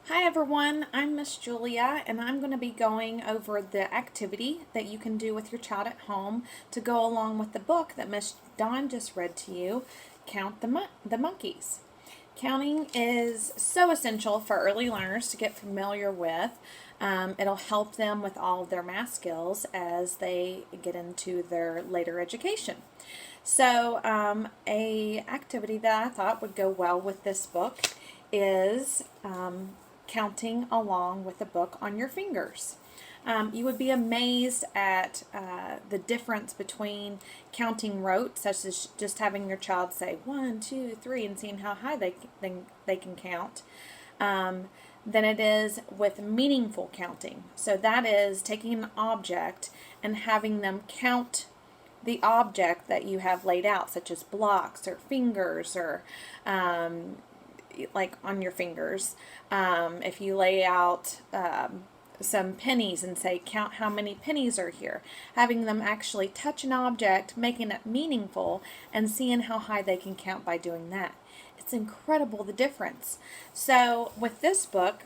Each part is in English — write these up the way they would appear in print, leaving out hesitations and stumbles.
Hi everyone, I'm Miss Julia and I'm going to be going over the activity that you can do with your child at home to go along with the book that Miss Dawn just read to you, Count the Monkeys. Counting is so essential for early learners to get familiar with. It'll help them with all of their math skills as they get into their later education. So, a activity that I thought would go well with this book is counting along with the book on your fingers. You would be amazed at the difference between counting rote, such as just having your child say 1, 2, 3, and seeing how high they can count, than it is with meaningful counting. So that is taking an object and having them count the object that you have laid out, such as blocks or fingers or like on your fingers. If you lay out some pennies and say, count how many pennies are here, having them actually touch an object, making it meaningful, and seeing how high they can count by doing that. It's incredible the difference. So, with this book,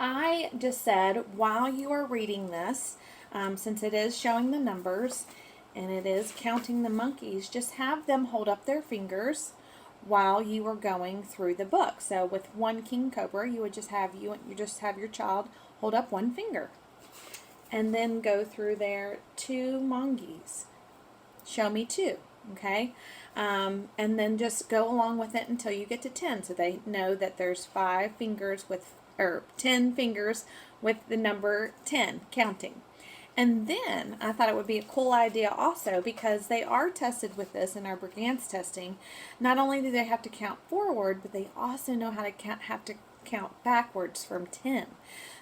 I just said while you are reading this, since it is showing the numbers and it is counting the monkeys, just have them hold up their fingers while you are going through the book. So with one king cobra, you would just have your child hold up one finger, and then go through there two monkeys. Show me two, okay, and then just go along with it until you get to 10. So they know that there's 5 fingers with or 10 fingers with the number 10 counting. And then I thought it would be a cool idea also, because they are tested with this in our Brigance testing. Not only do they have to count forward, but they also know how to have to count backwards from 10.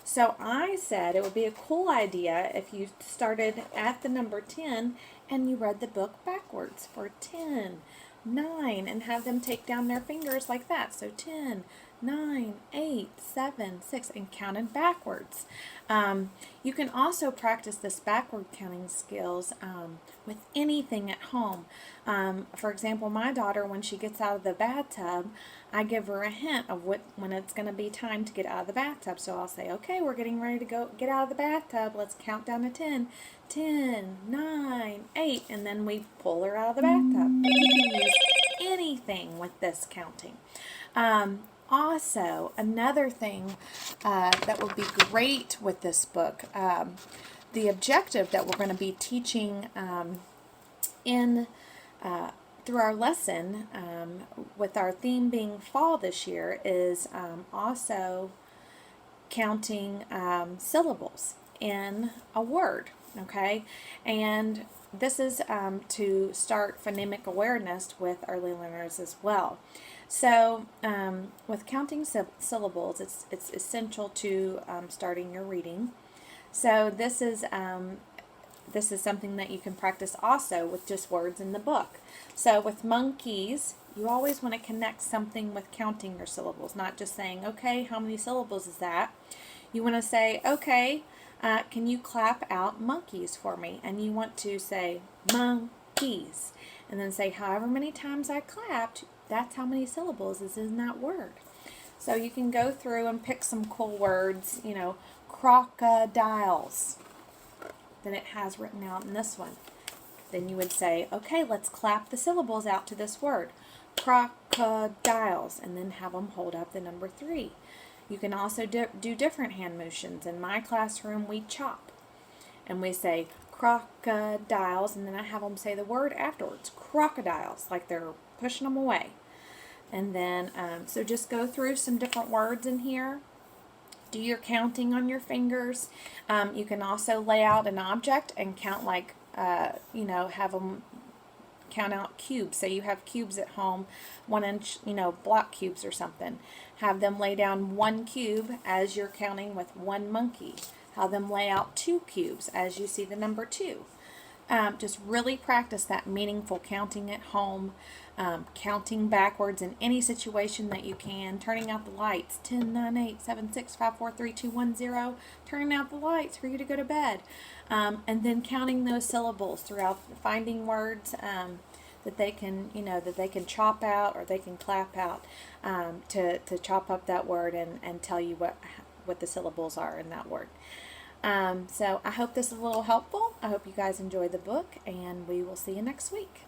So I said it would be a cool idea if you started at the number 10 and you read the book backwards for 10, 9, and have them take down their fingers like that. So 10, 9, 8, 7, 6, and counted backwards. You can also practice this backward counting skills with anything at home. For example, my daughter, when she gets out of the bathtub, I give her a hint of when it's going to be time to get out of the bathtub. So I'll say, okay, we're getting ready to go get out of the bathtub. Let's count down to 10. 10, 9, 8, and then we pull her out of the bathtub. You can use anything with this counting. Also, another thing that would be great with this book, the objective that we're going to be teaching in through our lesson, with our theme being fall this year, is also counting syllables in a word. Okay, and this is to start phonemic awareness with early learners as well. So, with counting syllables, it's essential to starting your reading. So this is something that you can practice also with just words in the book. So with monkeys, you always want to connect something with counting your syllables, not just saying, okay, how many syllables is that? You want to say, okay, can you clap out monkeys for me? And you want to say monkeys, and then say however many times I clapped, that's how many syllables is in that word. So you can go through and pick some cool words, crocodiles, that it has written out in this one. Then you would say, okay, let's clap the syllables out to this word, crocodiles, and then have them hold up the number 3. You can also do different hand motions. In my classroom, we chop, and we say crocodiles, and then I have them say the word afterwards, crocodiles, like they're pushing them away. And then, so just go through some different words in here. Do your counting on your fingers. You can also lay out an object and count have them count out cubes. Say you have cubes at home, 1-inch, block cubes or something. Have them lay down 1 cube as you're counting with 1 monkey. Have them lay out 2 cubes as you see the number 2. Just really practice that meaningful counting at home, counting backwards in any situation that you can, turning out the lights, 10, 9, 8, 7, 6, 5, 4, 3, 2, 1, 0, turning out the lights for you to go to bed, and then counting those syllables throughout, finding words that they can, that they can chop out or they can clap out, to chop up that word and tell you what the syllables are in that word. So I hope this is a little helpful. I hope you guys enjoy the book, and we will see you next week.